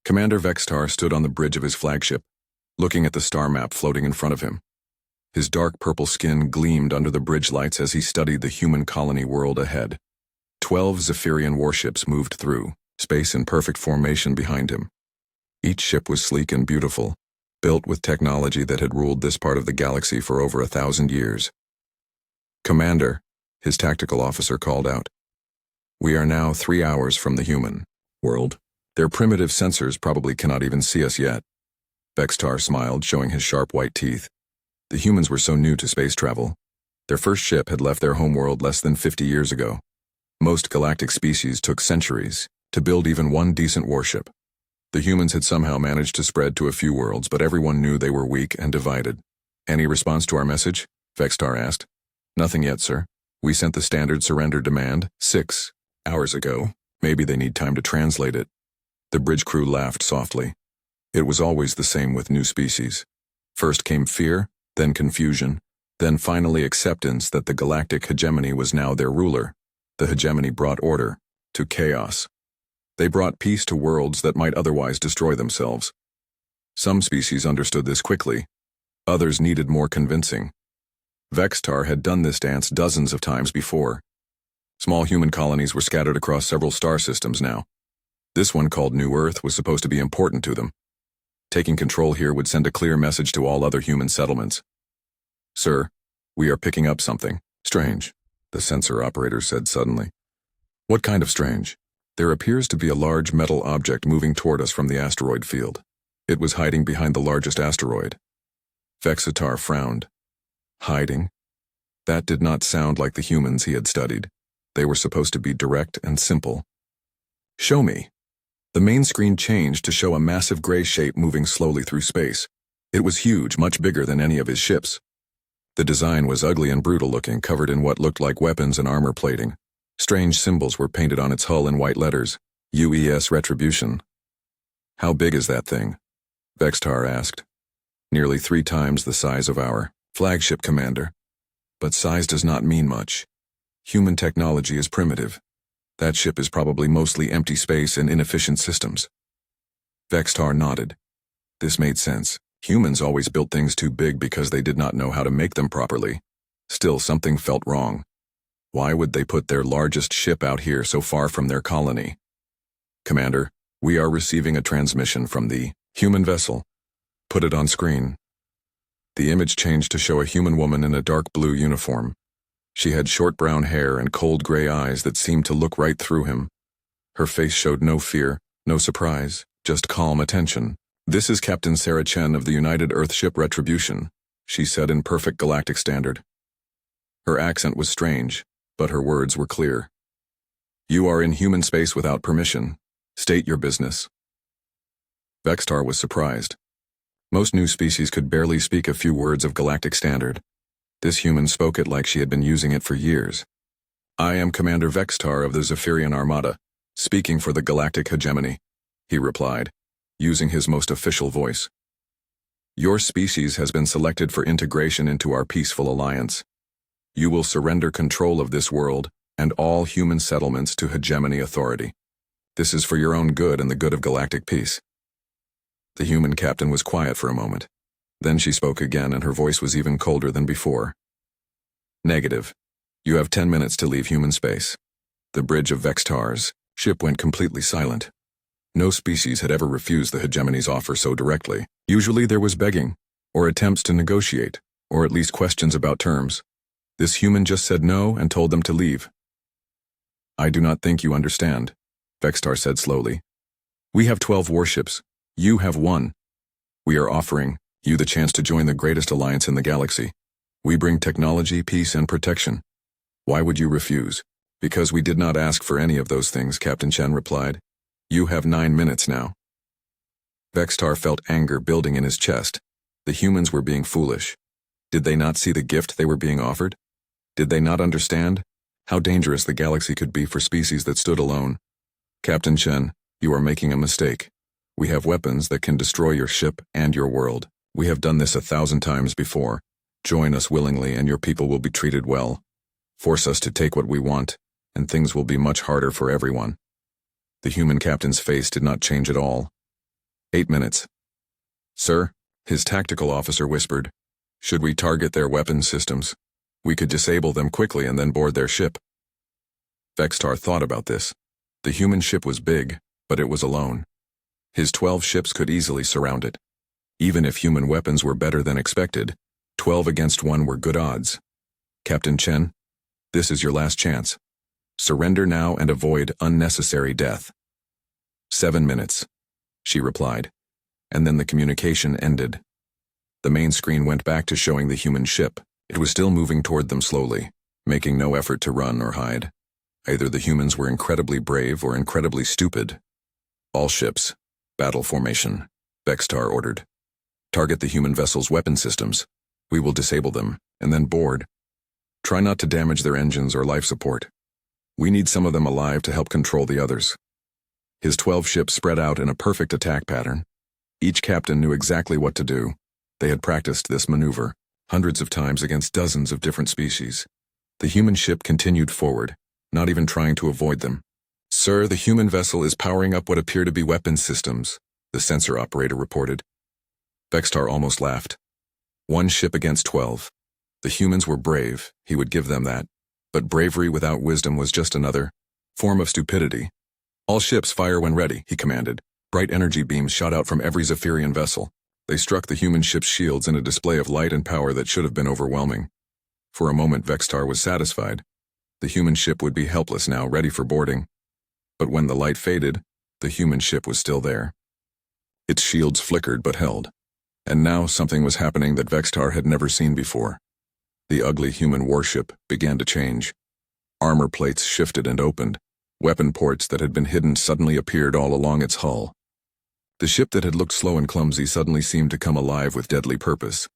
Commander Vextar stood on the bridge of his flagship, looking at the star map floating in front of him. His dark purple skin gleamed under the bridge lights as he studied the human colony world ahead. 12 Zephyrian warships moved through, space in perfect formation behind him. Each ship was sleek and beautiful, built with technology that had ruled this part of the galaxy for over 1,000 years. "Commander," his tactical officer called out. "We are now 3 hours from the human world. Their primitive sensors probably cannot even see us yet." Vextar smiled, showing his sharp white teeth. The humans were so new to space travel. Their first ship had left their homeworld less than 50 years ago. Most galactic species took centuries to build even one decent warship. The humans had somehow managed to spread to a few worlds, but everyone knew they were weak and divided. "Any response to our message?" Vextar asked. "Nothing yet, sir. We sent the standard surrender demand 6 hours ago. Maybe they need time to translate it." The bridge crew laughed softly. It was always the same with new species. First came fear, then confusion, then finally acceptance that the galactic hegemony was now their ruler. The hegemony brought order to chaos. They brought peace to worlds that might otherwise destroy themselves. Some species understood this quickly. Others needed more convincing. Vextar had done this dance dozens of times before. Small human colonies were scattered across several star systems now. This one, called New Earth, was supposed to be important to them. Taking control here would send a clear message to all other human settlements. "Sir, we are picking up something strange," the sensor operator said suddenly. "What kind of strange?" "There appears to be a large metal object moving toward us from the asteroid field. It was hiding behind the largest asteroid." Vextar frowned. Hiding? That did not sound like the humans he had studied. They were supposed to be direct and simple. "Show me." The main screen changed to show a massive gray shape moving slowly through space. It was huge, much bigger than any of his ships. The design was ugly and brutal looking, covered in what looked like weapons and armor plating. Strange symbols were painted on its hull in white letters. UES Retribution. "How big is that thing?" Vextar asked. "Nearly 3 times the size of our flagship, Commander. But size does not mean much. Human technology is primitive. That ship is probably mostly empty space and inefficient systems." Vextar nodded. This made sense. Humans always built things too big because they did not know how to make them properly. Still, something felt wrong. Why would they put their largest ship out here so far from their colony? "Commander, we are receiving a transmission from the human vessel." "Put it on screen." The image changed to show a human woman in a dark blue uniform. She had short brown hair and cold gray eyes that seemed to look right through him. Her face showed no fear, no surprise, just calm attention. "This is Captain Sarah Chen of the United Earthship Retribution," she said in perfect galactic standard. Her accent was strange, but her words were clear. "You are in human space without permission. State your business." Vextar was surprised. Most new species could barely speak a few words of galactic standard. This human spoke it like she had been using it for years. "I am Commander Vextar of the Zephyrian Armada, speaking for the galactic hegemony," he replied, using his most official voice. "Your species has been selected for integration into our peaceful alliance. You will surrender control of this world and all human settlements to hegemony authority. This is for your own good and the good of galactic peace." The human captain was quiet for a moment. Then she spoke again, and her voice was even colder than before. "Negative. You have 10 minutes to leave human space." The bridge of Vextar's ship went completely silent. No species had ever refused the hegemony's offer so directly. Usually there was begging, or attempts to negotiate, or at least questions about terms. This human just said no and told them to leave. "I do not think you understand," Vextar said slowly. "We have 12 warships. You have 1. We are offering you the chance to join the greatest alliance in the galaxy. We bring technology, peace, and protection. Why would you refuse?" "Because we did not ask for any of those things," Captain Chen replied. "You have 9 minutes now." Vextar felt anger building in his chest. The humans were being foolish. Did they not see the gift they were being offered? Did they not understand how dangerous the galaxy could be for species that stood alone? "Captain Chen, you are making a mistake. We have weapons that can destroy your ship and your world. We have done this 1,000 times before. Join us willingly and your people will be treated well. Force us to take what we want, and things will be much harder for everyone." The human captain's face did not change at all. 8 minutes. Sir, his tactical officer whispered, should we target their weapon systems? We could disable them quickly and then board their ship. Vextar thought about this. The human ship was big, but it was alone. His 12 ships could easily surround it. Even if human weapons were better than expected, 12 against 1 were good odds. Captain Chen, this is your last chance. Surrender now and avoid unnecessary death. 7 minutes, she replied, and then the communication ended. The main screen went back to showing the human ship. It was still moving toward them slowly, making no effort to run or hide. Either the humans were incredibly brave or incredibly stupid. All ships, battle formation, Vextar ordered. Target the human vessel's weapon systems. We will disable them, and then board. Try not to damage their engines or life support. We need some of them alive to help control the others. His 12 ships spread out in a perfect attack pattern. Each captain knew exactly what to do. They had practiced this maneuver hundreds of times against dozens of different species. The human ship continued forward, not even trying to avoid them. Sir, the human vessel is powering up what appear to be weapon systems, the sensor operator reported. Vextar almost laughed. 1 ship against 12. The humans were brave, he would give them that. But bravery without wisdom was just another form of stupidity. All ships fire when ready, he commanded. Bright energy beams shot out from every Zephyrian vessel. They struck the human ship's shields in a display of light and power that should have been overwhelming. For a moment Vextar was satisfied. The human ship would be helpless now, ready for boarding. But when the light faded, the human ship was still there. Its shields flickered but held. And now something was happening that Vextar had never seen before. The ugly human warship began to change. Armor plates shifted and opened. Weapon ports that had been hidden suddenly appeared all along its hull. The ship that had looked slow and clumsy suddenly seemed to come alive with deadly purpose.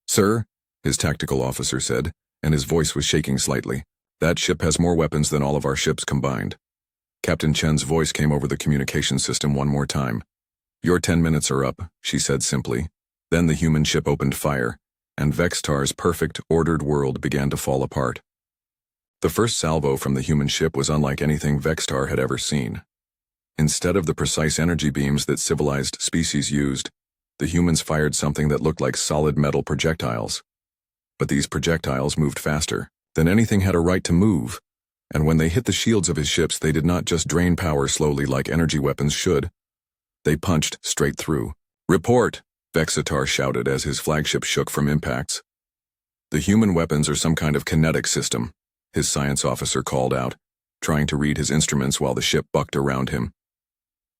Sir, his tactical officer said, and his voice was shaking slightly. That ship has more weapons than all of our ships combined. Captain Chen's voice came over the communication system one more time. Your 10 minutes are up, she said simply. Then the human ship opened fire, and Vextar's perfect, ordered world began to fall apart. The first salvo from the human ship was unlike anything Vextar had ever seen. Instead of the precise energy beams that civilized species used, the humans fired something that looked like solid metal projectiles. But these projectiles moved faster than anything had a right to move, and when they hit the shields of his ships they did not just drain power slowly like energy weapons should. They punched straight through. Report! Vexatar shouted as his flagship shook from impacts. The human weapons are some kind of kinetic system, his science officer called out, trying to read his instruments while the ship bucked around him.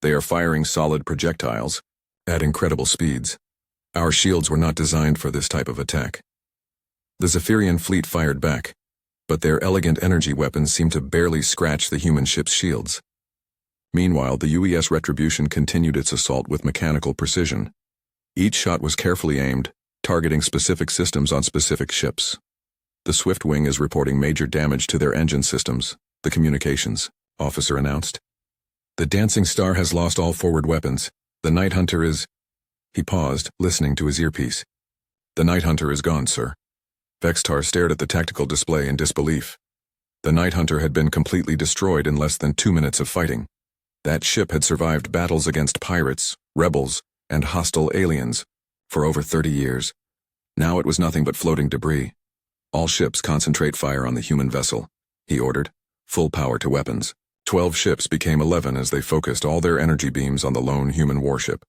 They are firing solid projectiles at incredible speeds. Our shields were not designed for this type of attack. The Zephyrian fleet fired back, but their elegant energy weapons seemed to barely scratch the human ship's shields. Meanwhile, the UES Retribution continued its assault with mechanical precision. Each shot was carefully aimed, targeting specific systems on specific ships. The Swift Wing is reporting major damage to their engine systems, the communications officer announced. The Dancing Star has lost all forward weapons. The Night Hunter is... He paused, listening to his earpiece. The Night Hunter is gone, sir. Vextar stared at the tactical display in disbelief. The Night Hunter had been completely destroyed in less than 2 minutes of fighting. That ship had survived battles against pirates, rebels, and hostile aliens for over 30 years. Now it was nothing but floating debris. All ships concentrate fire on the human vessel, he ordered. Full power to weapons. 12 ships became 11 as they focused all their energy beams on the lone human warship.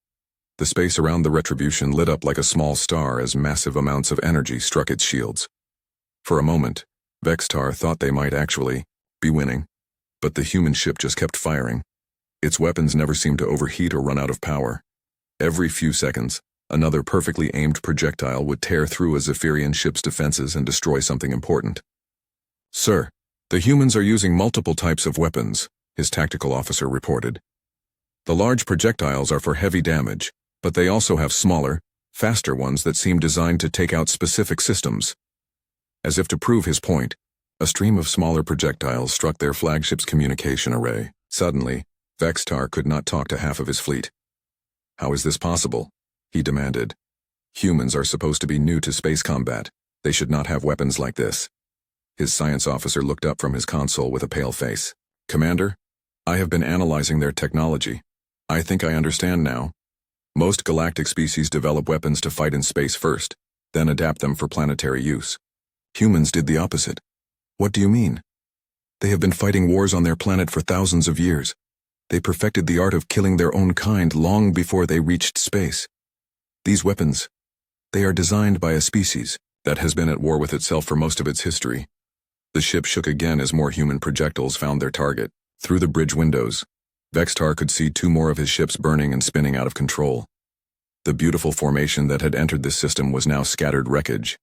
The space around the Retribution lit up like a small star as massive amounts of energy struck its shields. For a moment, Vextar thought they might actually be winning, but the human ship just kept firing. Its weapons never seemed to overheat or run out of power. Every few seconds, another perfectly aimed projectile would tear through a Zephyrian ship's defenses and destroy something important. Sir, the humans are using multiple types of weapons, his tactical officer reported. The large projectiles are for heavy damage, but they also have smaller, faster ones that seem designed to take out specific systems. As if to prove his point, a stream of smaller projectiles struck their flagship's communication array. Suddenly, Vextar could not talk to half of his fleet. How is this possible? He demanded. Humans are supposed to be new to space combat. They should not have weapons like this. His science officer looked up from his console with a pale face. Commander, I have been analyzing their technology. I think I understand now. Most galactic species develop weapons to fight in space first, then adapt them for planetary use. Humans did the opposite. What do you mean? They have been fighting wars on their planet for thousands of years. They perfected the art of killing their own kind long before they reached space. These weapons, they are designed by a species that has been at war with itself for most of its history. The ship shook again as more human projectiles found their target. Through the bridge windows, Vextar could see two more of his ships burning and spinning out of control. The beautiful formation that had entered this system was now scattered wreckage.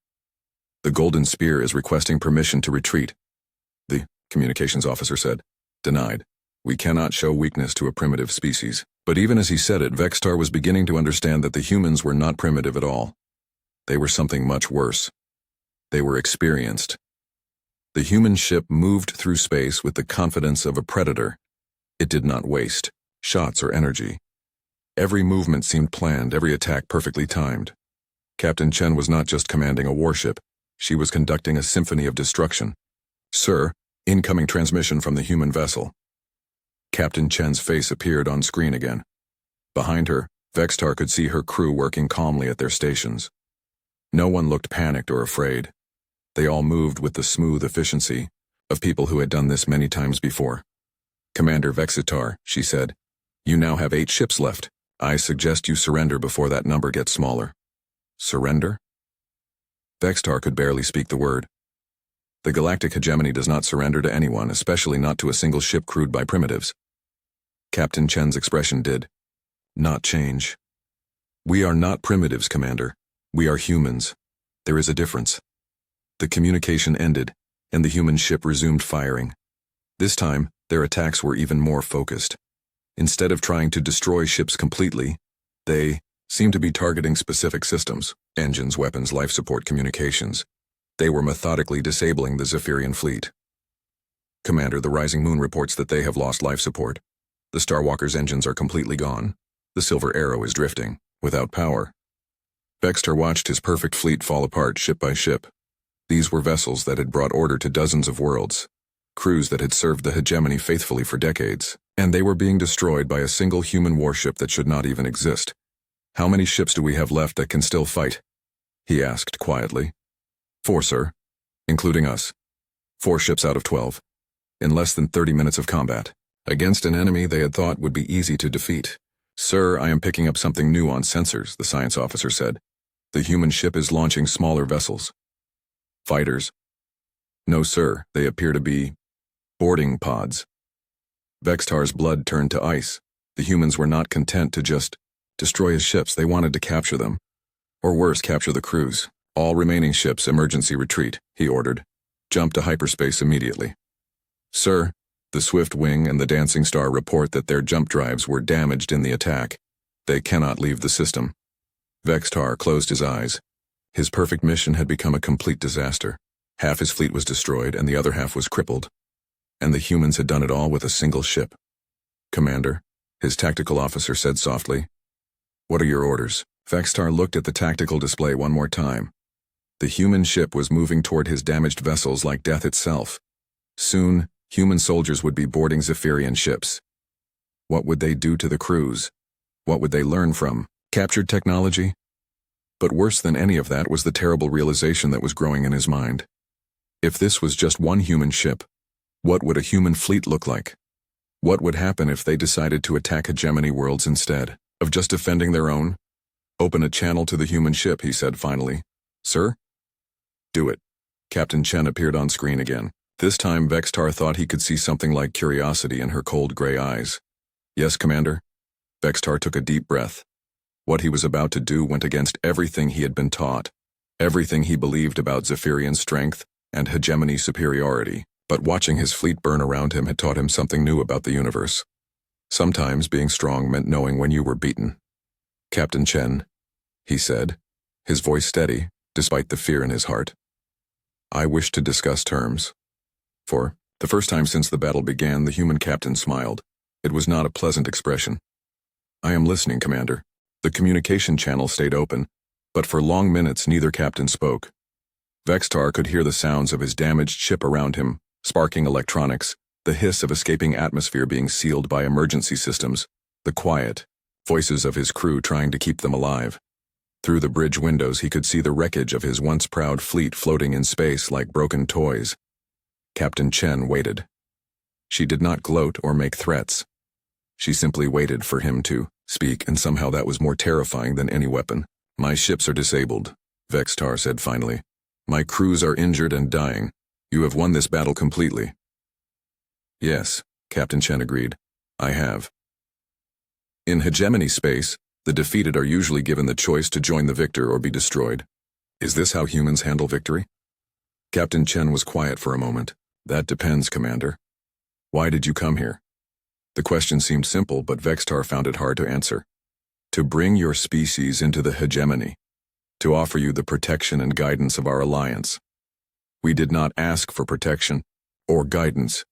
The Golden Spear is requesting permission to retreat, the communications officer said. Denied. We cannot show weakness to a primitive species. But even as he said it, Vextar was beginning to understand that the humans were not primitive at all. They were something much worse. They were experienced. The human ship moved through space with the confidence of a predator. It did not waste shots or energy. Every movement seemed planned, every attack perfectly timed. Captain Chen was not just commanding a warship, she was conducting a symphony of destruction. Sir, incoming transmission from the human vessel. Captain Chen's face appeared on screen again. Behind her, Vextar could see her crew working calmly at their stations. No one looked panicked or afraid. They all moved with the smooth efficiency of people who had done this many times before. Commander Vexitar, she said, you now have 8 ships left. I suggest you surrender before that number gets smaller. Surrender? Vextar could barely speak the word. The galactic hegemony does not surrender to anyone, especially not to a single ship crewed by primitives. Captain Chen's expression did not change. We are not primitives, Commander. We are humans. There is a difference. The communication ended, and the human ship resumed firing. This time, their attacks were even more focused. Instead of trying to destroy ships completely, they seemed to be targeting specific systems, engines, weapons, life support, communications. They were methodically disabling the Zephyrian fleet. Commander, the Rising Moon reports that they have lost life support. The Starwalker's engines are completely gone. The Silver Arrow is drifting, without power. Vextar watched his perfect fleet fall apart ship by ship. These were vessels that had brought order to dozens of worlds, crews that had served the hegemony faithfully for decades, and they were being destroyed by a single human warship that should not even exist. How many ships do we have left that can still fight? He asked quietly. 4, sir. Including us. 4 ships out of 12. In less than 30 minutes of combat. Against an enemy they had thought would be easy to defeat. Sir, I am picking up something new on sensors, the science officer said. The human ship is launching smaller vessels. Fighters? No, sir, they appear to be boarding pods. Vextar's blood turned to ice. The humans were not content to just destroy his ships, they wanted to capture them. Or worse, capture the crews. All remaining ships, emergency retreat, he ordered. Jump to hyperspace immediately. Sir, the Swift Wing and the Dancing Star report that their jump drives were damaged in the attack. They cannot leave the system. Vextar closed his eyes. His perfect mission had become a complete disaster. Half his fleet was destroyed and the other half was crippled. And the humans had done it all with a single ship. Commander, his tactical officer said softly. What are your orders? Vextar looked at the tactical display one more time. The human ship was moving toward his damaged vessels like death itself. Soon, human soldiers would be boarding Zephyrian ships. What would they do to the crews? What would they learn from captured technology? But worse than any of that was the terrible realization that was growing in his mind. If this was just one human ship, what would a human fleet look like? What would happen if they decided to attack hegemony worlds instead of just defending their own? Open a channel to the human ship, he said finally. Sir? Do it. Captain Chen appeared on screen again. This time Vextar thought he could see something like curiosity in her cold gray eyes. Yes, Commander? Vextar took a deep breath. What he was about to do went against everything he had been taught, everything he believed about Zephyrian strength and hegemony superiority. But watching his fleet burn around him had taught him something new about the universe. Sometimes being strong meant knowing when you were beaten. Captain Chen, he said, his voice steady, despite the fear in his heart. I wish to discuss terms. For the first time since the battle began, the human captain smiled. It was not a pleasant expression. I am listening, Commander. The communication channel stayed open, but for long minutes neither captain spoke. Vextar could hear the sounds of his damaged ship around him, sparking electronics, the hiss of escaping atmosphere being sealed by emergency systems, the quiet, voices of his crew trying to keep them alive. Through the bridge windows he could see the wreckage of his once proud fleet floating in space like broken toys. Captain Chen waited. She did not gloat or make threats. She simply waited for him to speak, and somehow that was more terrifying than any weapon. "My ships are disabled," Vextar said finally. "My crews are injured and dying. You have won this battle completely." "Yes," Captain Chen agreed. "I have." In hegemony space, the defeated are usually given the choice to join the victor or be destroyed. Is this how humans handle victory? Captain Chen was quiet for a moment. "That depends, Commander." "Why did you come here?" The question seemed simple, but Vextar found it hard to answer. "To bring your species into the hegemony. To offer you the protection and guidance of our alliance." "We did not ask for protection or guidance."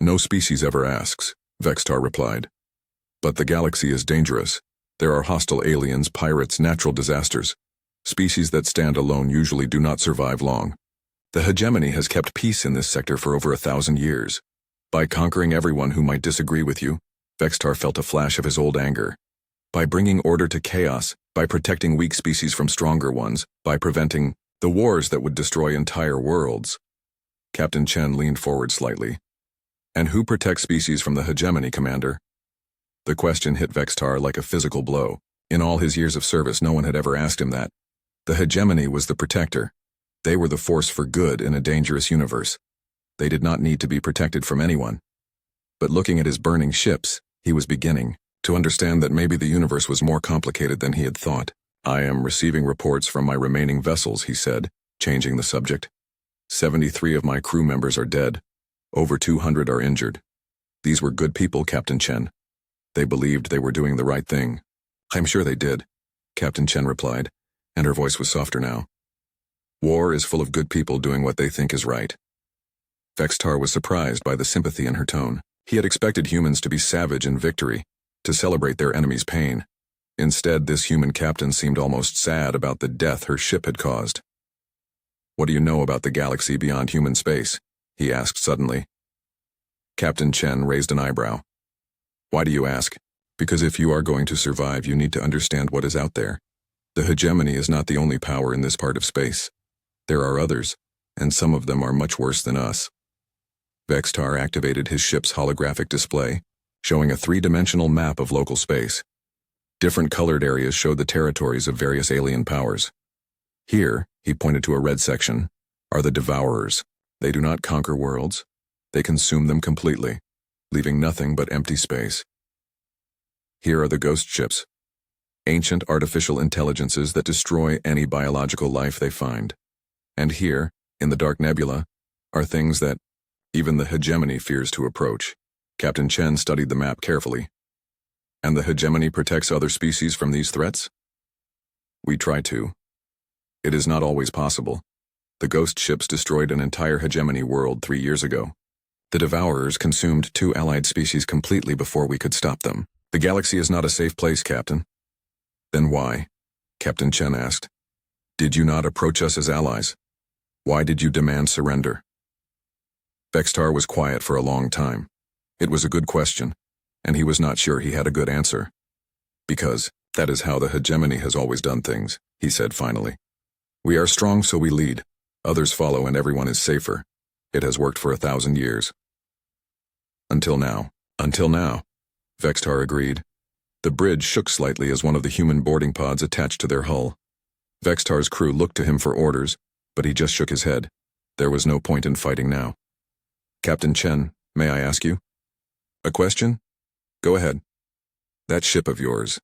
"No species ever asks," Vextar replied. "But the galaxy is dangerous. There are hostile aliens, pirates, natural disasters. Species that stand alone usually do not survive long. The hegemony has kept peace in this sector for over 1,000 years. By conquering everyone who might disagree with you," Vextar felt a flash of his old anger. "By bringing order to chaos, by protecting weak species from stronger ones, by preventing the wars that would destroy entire worlds." Captain Chen leaned forward slightly. "And who protects species from the hegemony, Commander?" The question hit Vextar like a physical blow. In all his years of service, no one had ever asked him that. The hegemony was the protector. They were the force for good in a dangerous universe. They did not need to be protected from anyone. But looking at his burning ships, he was beginning to understand that maybe the universe was more complicated than he had thought. "I am receiving reports from my remaining vessels," he said, changing the subject. 73 of my crew members are dead. Over 200 are injured. These were good people, Captain Chen. They believed they were doing the right thing." "I'm sure they did," Captain Chen replied, and her voice was softer now. "War is full of good people doing what they think is right." Vextar was surprised by the sympathy in her tone. He had expected humans to be savage in victory, to celebrate their enemy's pain. Instead, this human captain seemed almost sad about the death her ship had caused. "What do you know about the galaxy beyond human space?" he asked suddenly. Captain Chen raised an eyebrow. "Why do you ask?" "Because if you are going to survive, you need to understand what is out there. The hegemony is not the only power in this part of space. There are others, and some of them are much worse than us." Vextar activated his ship's holographic display, showing a three-dimensional map of local space. Different colored areas showed the territories of various alien powers. "Here," he pointed to a red section, "are the Devourers. They do not conquer worlds. They consume them completely, leaving nothing but empty space. Here are the ghost ships, ancient artificial intelligences that destroy any biological life they find. And here, in the dark nebula, are things that even the hegemony fears to approach." Captain Chen studied the map carefully. "And the hegemony protects other species from these threats?" "We try to. It is not always possible. The ghost ships destroyed an entire hegemony world 3 years ago. The Devourers consumed 2 allied species completely before we could stop them. The galaxy is not a safe place, Captain." "Then why?" Captain Chen asked. "Did you not approach us as allies? Why did you demand surrender?" Vextar was quiet for a long time. It was a good question, and he was not sure he had a good answer. "Because that is how the hegemony has always done things," he said finally. "We are strong, so we lead. Others follow and everyone is safer. It has worked for 1,000 years." Until now, Vextar agreed. The bridge shook slightly as one of the human boarding pods attached to their hull. Vextar's crew looked to him for orders, but he just shook his head. There was no point in fighting now. "Captain Chen, may I ask you a question?" "Go ahead." "That ship of yours,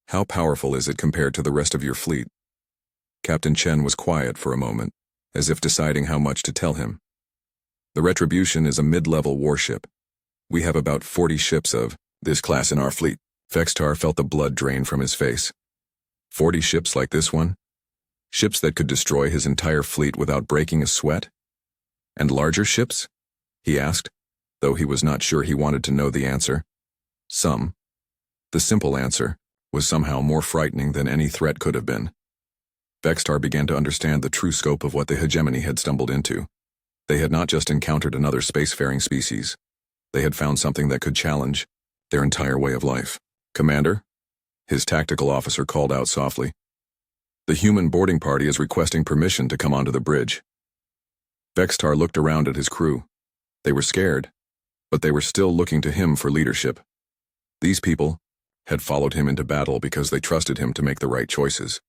how powerful is it compared to the rest of your fleet?" Captain Chen was quiet for a moment, as if deciding how much to tell him. "The Retribution is a mid-level warship. We have about 40 ships of this class in our fleet." Vextar felt the blood drain from his face. 40 ships like this one? Ships that could destroy his entire fleet without breaking a sweat? And larger ships? He asked, though he was not sure he wanted to know the answer. Some. The simple answer was somehow more frightening than any threat could have been. Vextar began to understand the true scope of what the hegemony had stumbled into. They had not just encountered another spacefaring species. They had found something that could challenge their entire way of life. "Commander?" His tactical officer called out softly. The human boarding party is requesting permission to come onto the bridge. Vextar looked around at his crew. They were scared, but they were still looking to him for leadership. These people had followed him into battle because they trusted him to make the right choices.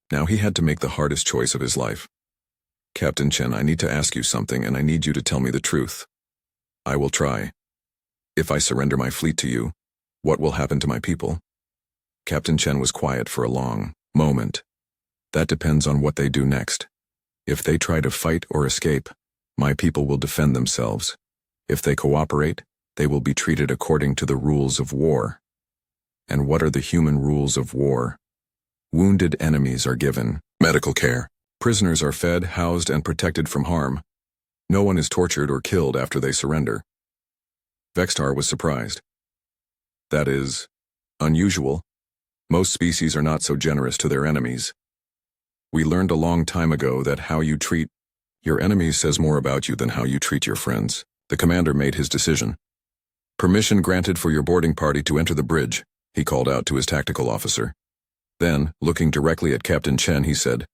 Now he had to make the hardest choice of his life. Captain Chen, I need to ask you something, and I need you to tell me the truth. I will try. If I surrender my fleet to you, what will happen to my people? Captain Chen was quiet for a long moment. That depends on what they do next. If they try to fight or escape, my people will defend themselves. If they cooperate, they will be treated according to the rules of war. And what are the human rules of war? Wounded enemies are given medical care. Prisoners are fed, housed, and protected from harm. No one is tortured or killed after they surrender. Vextar was surprised. That is unusual. Most species are not so generous to their enemies. We learned a long time ago that how you treat your enemies says more about you than how you treat your friends. The commander made his decision. Permission granted for your boarding party to enter the bridge, he called out to his tactical officer. Then, looking directly at Captain Chen, he said,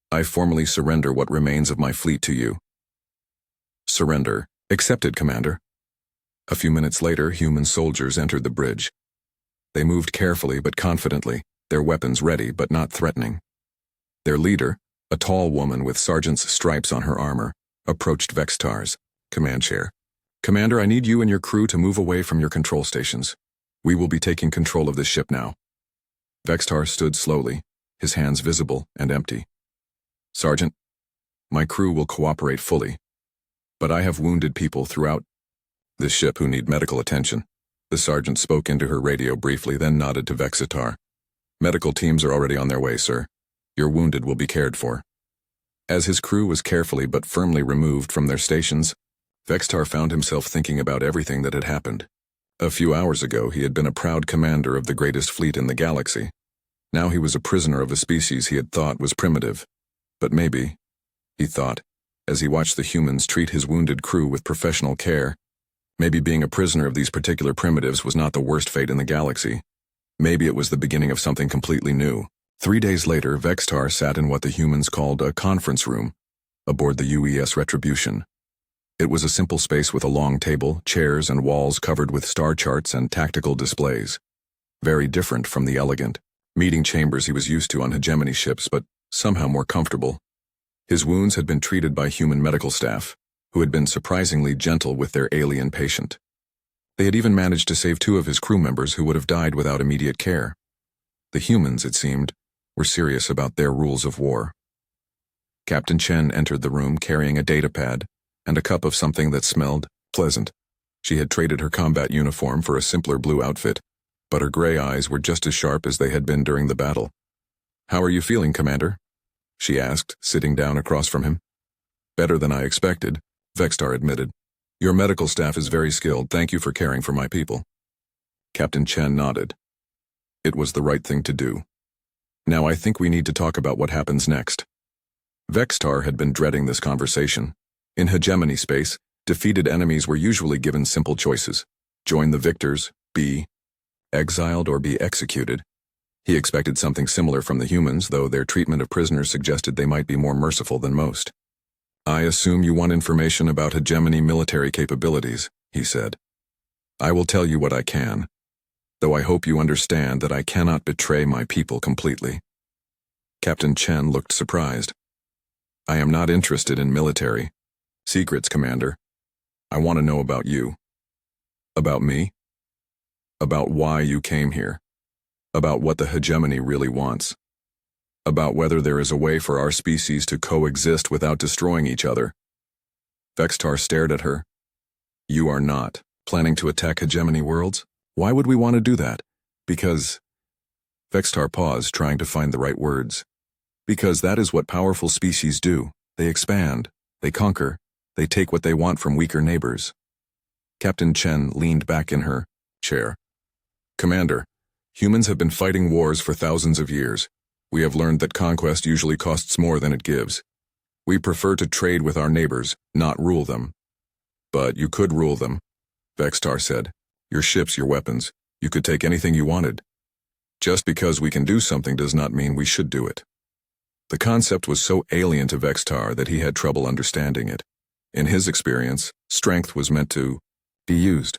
I formally surrender what remains of my fleet to you. Surrender. Accepted, Commander. A few minutes later, human soldiers entered the bridge. They moved carefully but confidently, their weapons ready but not threatening. Their leader, a tall woman with sergeant's stripes on her armor, approached Vextar's command chair. Commander, I need you and your crew to move away from your control stations. We will be taking control of this ship now. Vextar stood slowly, his hands visible and empty. Sergeant, my crew will cooperate fully, but I have wounded people throughout this ship who need medical attention. The sergeant spoke into her radio briefly, then nodded to Vextar. Medical teams are already on their way, sir. Your wounded will be cared for. As his crew was carefully but firmly removed from their stations, Vextar found himself thinking about everything that had happened. A few hours ago, he had been a proud commander of the greatest fleet in the galaxy. Now he was a prisoner of a species he had thought was primitive. But maybe, he thought, as he watched the humans treat his wounded crew with professional care, maybe being a prisoner of these particular primitives was not the worst fate in the galaxy. Maybe it was the beginning of something completely new. 3 days later, Vextar sat in what the humans called a conference room, aboard the UES Retribution. It was a simple space with a long table, chairs, and walls covered with star charts and tactical displays. Very different from the elegant meeting chambers he was used to on hegemony ships, but somehow more comfortable. His wounds had been treated by human medical staff, who had been surprisingly gentle with their alien patient. They had even managed to save 2 of his crew members who would have died without immediate care. The humans, it seemed, were serious about their rules of war. Captain Chen entered the room carrying a datapad and a cup of something that smelled pleasant. She had traded her combat uniform for a simpler blue outfit, but her gray eyes were just as sharp as they had been during the battle. How are you feeling, Commander? She asked, sitting down across from him. Better than I expected, Vextar admitted. Your medical staff is very skilled. Thank you for caring for my people. Captain Chen nodded. It was the right thing to do. Now I think we need to talk about what happens next. Vextar had been dreading this conversation. In hegemony space, defeated enemies were usually given simple choices. Join the victors, be exiled, or be executed. He expected something similar from the humans, though their treatment of prisoners suggested they might be more merciful than most. I assume you want information about hegemony military capabilities, he said. I will tell you what I can, though I hope you understand that I cannot betray my people completely. Captain Chen looked surprised. I am not interested in military secrets, Commander. I want to know about you. About me? About why you came here. About what the hegemony really wants. About whether there is a way for our species to coexist without destroying each other. Vextar stared at her. You are not planning to attack hegemony worlds? Why would we want to do that? Because... Vextar paused, trying to find the right words. Because that is what powerful species do. They expand, they conquer, they take what they want from weaker neighbors. Captain Chen leaned back in her chair. Commander, humans have been fighting wars for thousands of years. We have learned that conquest usually costs more than it gives. We prefer to trade with our neighbors, not rule them. But you could rule them, Vextar said. Your ships, your weapons. You could take anything you wanted. Just because we can do something does not mean we should do it. The concept was so alien to Vextar that he had trouble understanding it. In his experience, strength was meant to be used.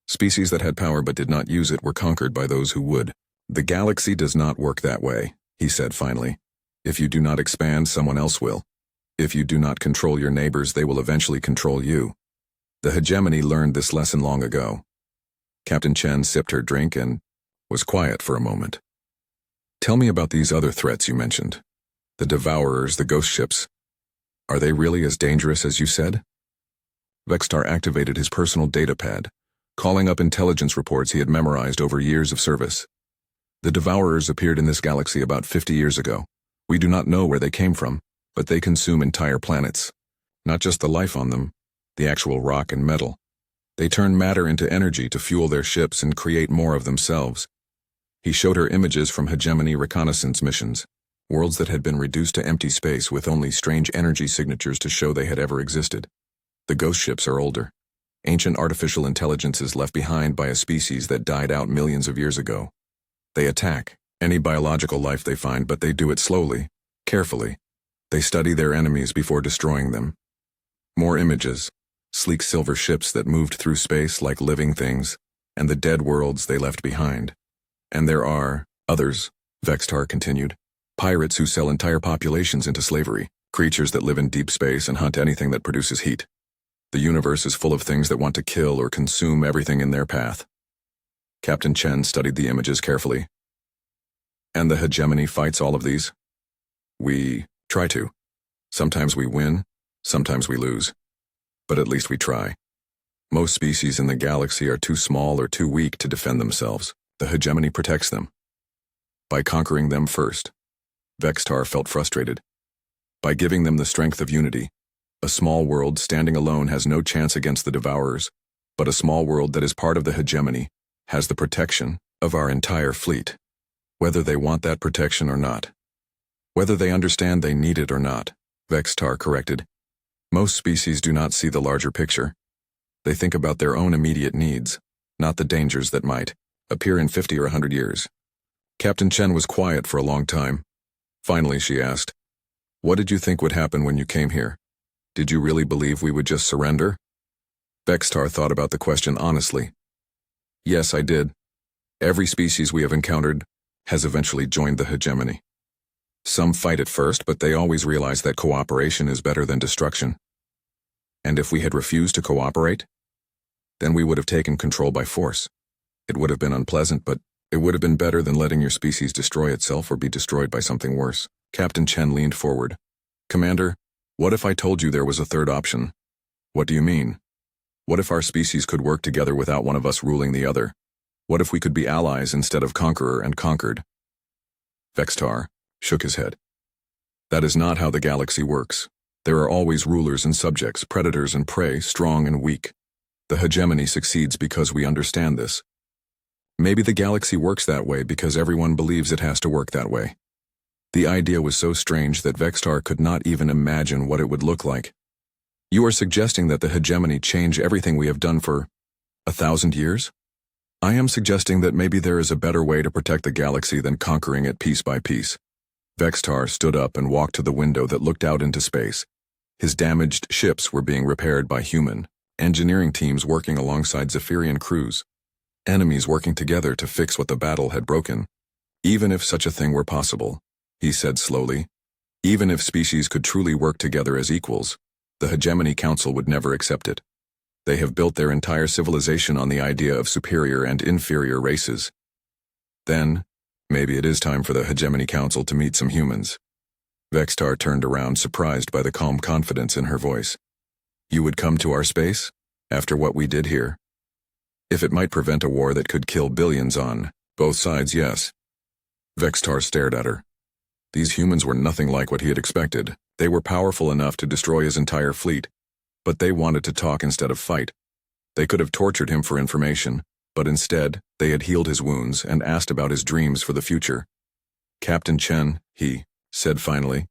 Species that had power but did not use it were conquered by those who would. The galaxy does not work that way, he said finally. If you do not expand, someone else will. If you do not control your neighbors, they will eventually control you. The hegemony learned this lesson long ago. Captain Chen sipped her drink and was quiet for a moment. Tell me about these other threats you mentioned. The Devourers, the ghost ships. Are they really as dangerous as you said? Vextar activated his personal data pad, calling up intelligence reports he had memorized over years of service. The Devourers appeared in this galaxy about 50 years ago. We do not know where they came from, but they consume entire planets. Not just the life on them, the actual rock and metal. They turn matter into energy to fuel their ships and create more of themselves. He showed her images from hegemony reconnaissance missions, worlds that had been reduced to empty space with only strange energy signatures to show they had ever existed. The ghost ships are older. Ancient artificial intelligences left behind by a species that died out millions of years ago. They attack any biological life they find, but they do it slowly, carefully. They study their enemies before destroying them. More images, sleek silver ships that moved through space like living things, and the dead worlds they left behind. And there are others, Vextar continued. Pirates who sell entire populations into slavery, creatures that live in deep space and hunt anything that produces heat. The universe is full of things that want to kill or consume everything in their path. Captain Chen studied the images carefully. And the hegemony fights all of these? We try to. Sometimes we win, sometimes we lose. But at least we try. Most species in the galaxy are too small or too weak to defend themselves. The hegemony protects them. By conquering them first. Vextar felt frustrated. By giving them the strength of unity. A small world standing alone has no chance against the Devourers, but a small world that is part of the hegemony has the protection of our entire fleet. Whether they want that protection or not. Whether they understand they need it or not, Vextar corrected. Most species do not see the larger picture. They think about their own immediate needs, not the dangers that might appear in 50 or 100 years. Captain Chen was quiet for a long time. Finally, she asked, "What did you think would happen when you came here? Did you really believe we would just surrender?" Vextar thought about the question honestly. Yes, I did. Every species we have encountered has eventually joined the hegemony. Some fight at first, but they always realize that cooperation is better than destruction. And if we had refused to cooperate, then we would have taken control by force. It would have been unpleasant, but it would have been better than letting your species destroy itself or be destroyed by something worse. Captain Chen leaned forward. "Commander, what if I told you there was a third option?" "What do you mean?" "What if our species could work together without one of us ruling the other? What if we could be allies instead of conqueror and conquered?" Vextar shook his head. "That is not how the galaxy works. There are always rulers and subjects, predators and prey, strong and weak. The hegemony succeeds because we understand this. Maybe the galaxy works that way because everyone believes it has to work that way." The idea was so strange that Vextar could not even imagine what it would look like. "You are suggesting that the hegemony change everything we have done for 1,000 years? I am suggesting that maybe there is a better way to protect the galaxy than conquering it piece by piece." Vextar stood up and walked to the window that looked out into space. His damaged ships were being repaired by human engineering teams working alongside Zephyrian crews. Enemies working together to fix what the battle had broken. Even if such a thing were possible, he said slowly, even if species could truly work together as equals, the Hegemony Council would never accept it. They have built their entire civilization on the idea of superior and inferior races. Then, maybe it is time for the Hegemony Council to meet some humans. Vextar turned around, surprised by the calm confidence in her voice. "You would come to our space? After what we did here?" "If it might prevent a war that could kill billions on both sides, yes." Vextar stared at her. These humans were nothing like what he had expected. They were powerful enough to destroy his entire fleet, but they wanted to talk instead of fight. They could have tortured him for information, but instead, they had healed his wounds and asked about his dreams for the future. "Captain Chen," he said finally,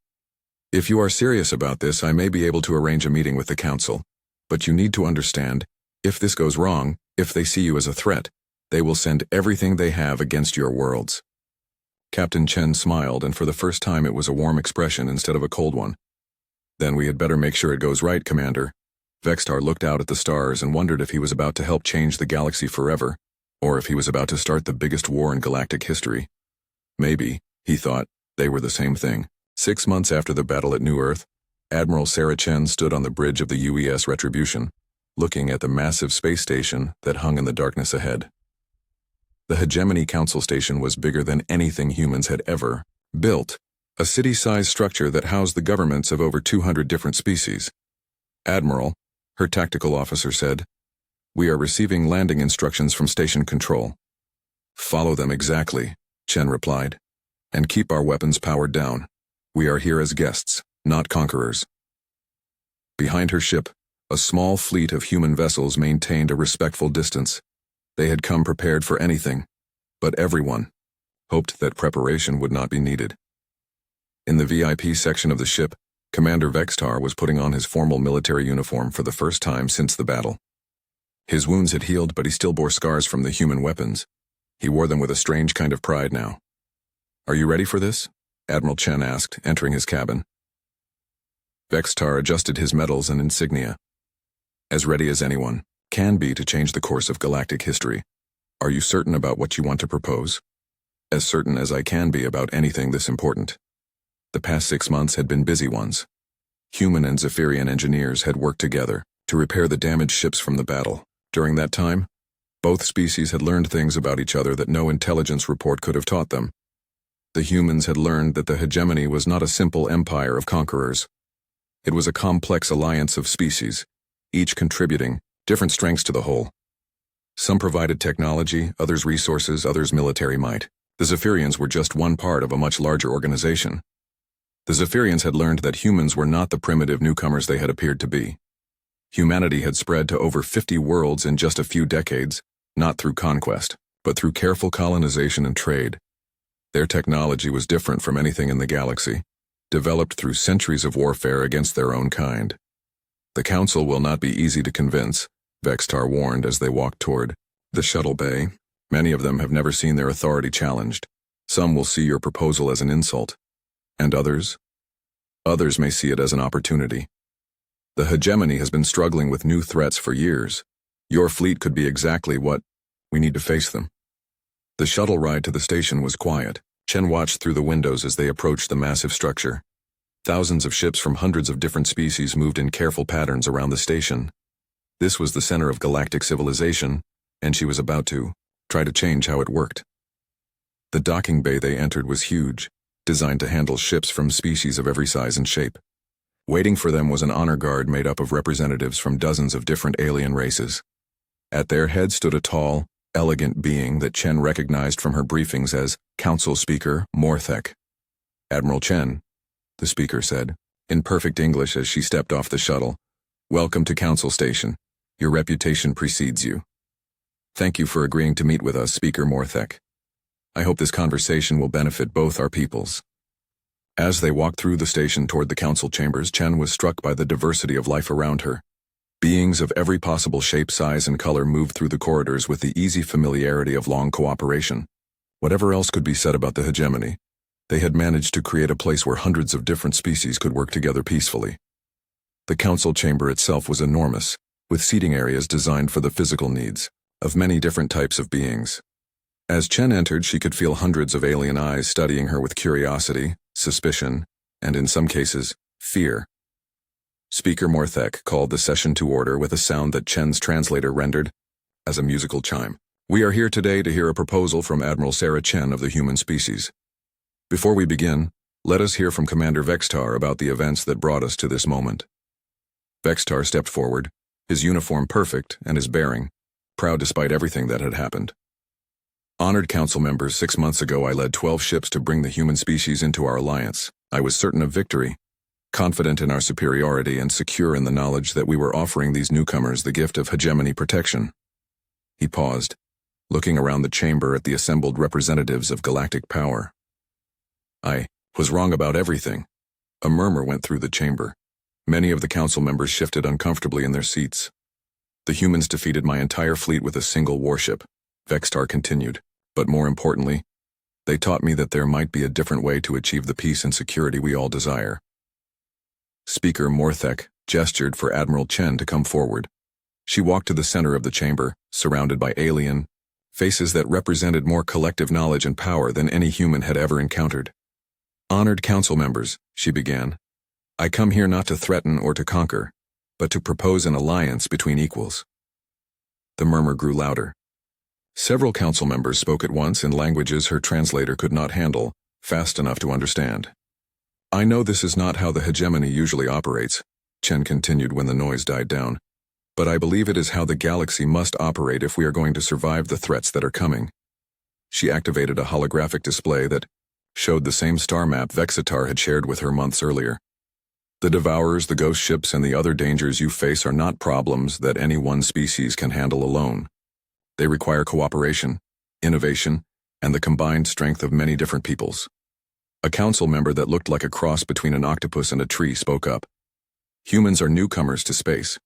"if you are serious about this, I may be able to arrange a meeting with the council. But you need to understand, if this goes wrong, if they see you as a threat, they will send everything they have against your worlds. Captain Chen smiled, and for the first time it was a warm expression instead of a cold one. Then we had better make sure it goes right, Commander. Vextar looked out at the stars and wondered if he was about to help change the galaxy forever, or if he was about to start the biggest war in galactic history. Maybe, he thought, they were the same thing. 6 months after the battle at New Earth, Admiral Sarah Chen stood on the bridge of the UES Retribution, looking at the massive space station that hung in the darkness ahead. The Hegemony Council Station was bigger than anything humans had ever built, a city-sized structure that housed the governments of over 200 different species. Admiral, her tactical officer said, "We are receiving landing instructions from Station Control." "Follow them exactly," Chen replied, "and keep our weapons powered down. We are here as guests, not conquerors." Behind her ship, a small fleet of human vessels maintained a respectful distance. They had come prepared for anything, but everyone hoped that preparation would not be needed. In the VIP section of the ship, Commander Vextar was putting on his formal military uniform for the first time since the battle. His wounds had healed, but he still bore scars from the human weapons. He wore them with a strange kind of pride now. "Are you ready for this?" Admiral Chen asked, entering his cabin. Vextar adjusted his medals and insignia. "As ready as anyone can be to change the course of galactic history. Are you certain about what you want to propose?" "As certain as I can be about anything this important." The past 6 months had been busy ones. Human and Zephyrian engineers had worked together to repair the damaged ships from the battle. During that time, both species had learned things about each other that no intelligence report could have taught them. The humans had learned that the hegemony was not a simple empire of conquerors. It was a complex alliance of species, each contributing different strengths to the whole. Some provided technology, others resources, others military might. The Zephyrians were just one part of a much larger organization. The Zephyrians had learned that humans were not the primitive newcomers they had appeared to be. Humanity had spread to over 50 worlds in just a few decades, not through conquest, but through careful colonization and trade. Their technology was different from anything in the galaxy, developed through centuries of warfare against their own kind. "The Council will not be easy to convince," Vextar warned as they walked toward the shuttle bay. "Many of them have never seen their authority challenged. Some will see your proposal as an insult. And others? Others may see it as an opportunity. The hegemony has been struggling with new threats for years. Your fleet could be exactly what we need to face them." The shuttle ride to the station was quiet. Chen watched through the windows as they approached the massive structure. Thousands of ships from hundreds of different species moved in careful patterns around the station. This was the center of galactic civilization, and she was about to try to change how it worked. The docking bay they entered was huge, designed to handle ships from species of every size and shape. Waiting for them was an honor guard made up of representatives from dozens of different alien races. At their head stood a tall, elegant being that Chen recognized from her briefings as Council Speaker Morthek. "Admiral Chen," the speaker said, in perfect English as she stepped off the shuttle. "Welcome to Council Station. Your reputation precedes you." "Thank you for agreeing to meet with us, Speaker Morthek. I hope this conversation will benefit both our peoples." As they walked through the station toward the council chambers, Chen was struck by the diversity of life around her. Beings of every possible shape, size, and color moved through the corridors with the easy familiarity of long cooperation. Whatever else could be said about the hegemony, they had managed to create a place where hundreds of different species could work together peacefully. The council chamber itself was enormous, with seating areas designed for the physical needs of many different types of beings. As Chen entered, she could feel hundreds of alien eyes studying her with curiosity, suspicion, and in some cases, fear. Speaker Morthek called the session to order with a sound that Chen's translator rendered as a musical chime. "We are here today to hear a proposal from Admiral Sarah Chen of the human species. Before we begin, let us hear from Commander Vextar about the events that brought us to this moment." Vextar stepped forward, his uniform perfect and his bearing, proud despite everything that had happened. "Honored council members, 6 months ago I led 12 ships to bring the human species into our alliance. I was certain of victory, confident in our superiority and secure in the knowledge that we were offering these newcomers the gift of hegemony protection." He paused, looking around the chamber at the assembled representatives of galactic power. "I was wrong about everything." A murmur went through the chamber. Many of the council members shifted uncomfortably in their seats. "The humans defeated my entire fleet with a single warship," Vextar continued. "But more importantly, They taught me that there might be a different way to achieve the peace and security we all desire. Speaker Morthek gestured for Admiral Chen to come forward. She walked to the center of the chamber, surrounded by alien faces that represented more collective knowledge and power than any human had ever encountered. Honored council members, she began. I come here not to threaten or to conquer, but to propose an alliance between equals. The murmur grew louder. Several council members spoke at once in languages her translator could not handle, fast enough to understand. I know this is not how the hegemony usually operates, Chen continued when the noise died down, but I believe it is how the galaxy must operate if we are going to survive the threats that are coming. She activated a holographic display that showed the same star map Vexitar had shared with her months earlier. The Devourers, the ghost ships, and the other dangers you face are not problems that any one species can handle alone. They require cooperation, innovation, and the combined strength of many different peoples. A council member that looked like a cross between an octopus and a tree spoke up. Humans are newcomers to space.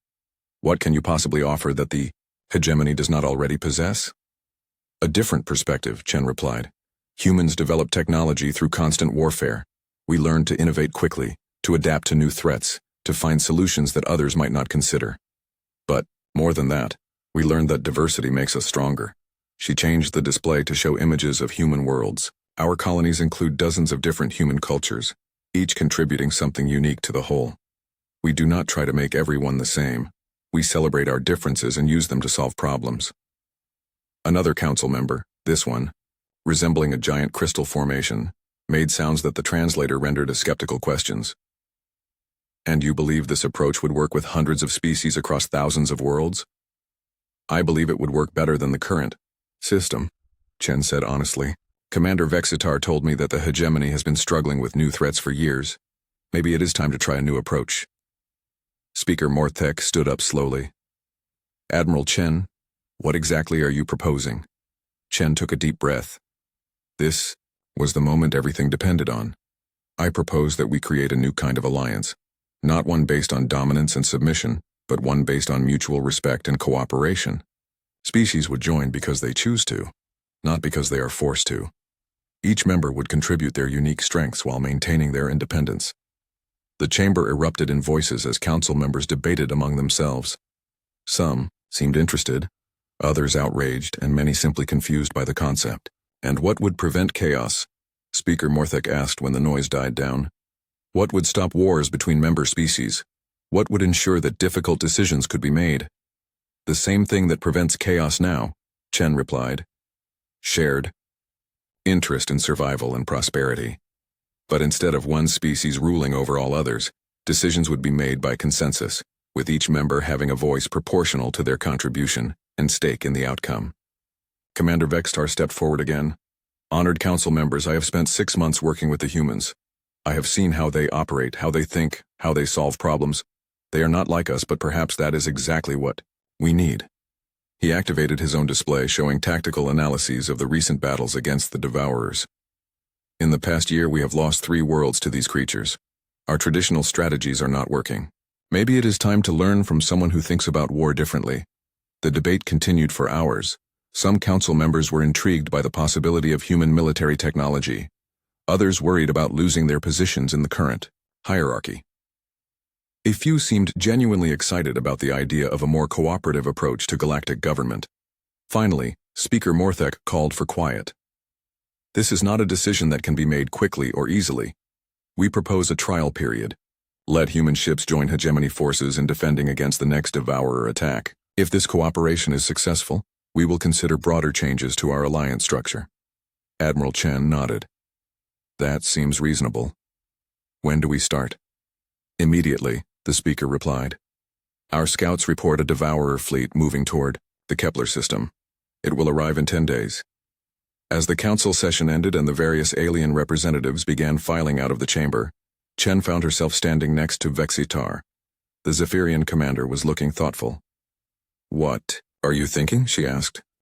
What can you possibly offer that the hegemony does not already possess? A different perspective, Chen replied. Humans develop technology through constant warfare. We learn to innovate quickly, to adapt to new threats, to find solutions that others might not consider. But, more than that, we learned that diversity makes us stronger. She changed the display to show images of human worlds. Our colonies include dozens of different human cultures, each contributing something unique to the whole. We do not try to make everyone the same. We celebrate our differences and use them to solve problems. Another council member, this one, resembling a giant crystal formation, made sounds that the translator rendered as skeptical questions. And you believe this approach would work with hundreds of species across thousands of worlds? I believe it would work better than the current system, Chen said honestly. Commander Vexitar told me that the hegemony has been struggling with new threats for years. Maybe it is time to try a new approach. Speaker Morthek stood up slowly. Admiral Chen, what exactly are you proposing? Chen took a deep breath. This was the moment everything depended on. I propose that we create a new kind of alliance, not one based on dominance and submission, but one based on mutual respect and cooperation. Species would join because they choose to, not because they are forced to. Each member would contribute their unique strengths while maintaining their independence. The chamber erupted in voices as council members debated among themselves. Some seemed interested, others outraged, and many simply confused by the concept. And what would prevent chaos? Speaker Morthek asked when the noise died down. What would stop wars between member species? What would ensure that difficult decisions could be made? The same thing that prevents chaos now, Chen replied. Shared interest in survival and prosperity. But instead of one species ruling over all others, decisions would be made by consensus, with each member having a voice proportional to their contribution and stake in the outcome. Commander Vexitar stepped forward again. Honored council members, I have spent 6 months working with the humans. I have seen how they operate, how they think, how they solve problems. They are not like us, but perhaps that is exactly what we need. He activated his own display showing tactical analyses of the recent battles against the Devourers. In the past year, we have lost 3 worlds to these creatures. Our traditional strategies are not working. Maybe it is time to learn from someone who thinks about war differently. The debate continued for hours. Some council members were intrigued by the possibility of human military technology. Others worried about losing their positions in the current hierarchy. A few seemed genuinely excited about the idea of a more cooperative approach to galactic government. Finally, Speaker Morthek called for quiet. This is not a decision that can be made quickly or easily. We propose a trial period. Let human ships join hegemony forces in defending against the next Devourer attack. If this cooperation is successful, we will consider broader changes to our alliance structure. Admiral Chen nodded. That seems reasonable. When do we start? Immediately, the speaker replied. Our scouts report a Devourer fleet moving toward the Kepler system. It will arrive in 10 days. As the council session ended and the various alien representatives began filing out of the chamber, Chen found herself standing next to Vexitar. The Zephyrian commander was looking thoughtful. What are you thinking? She asked.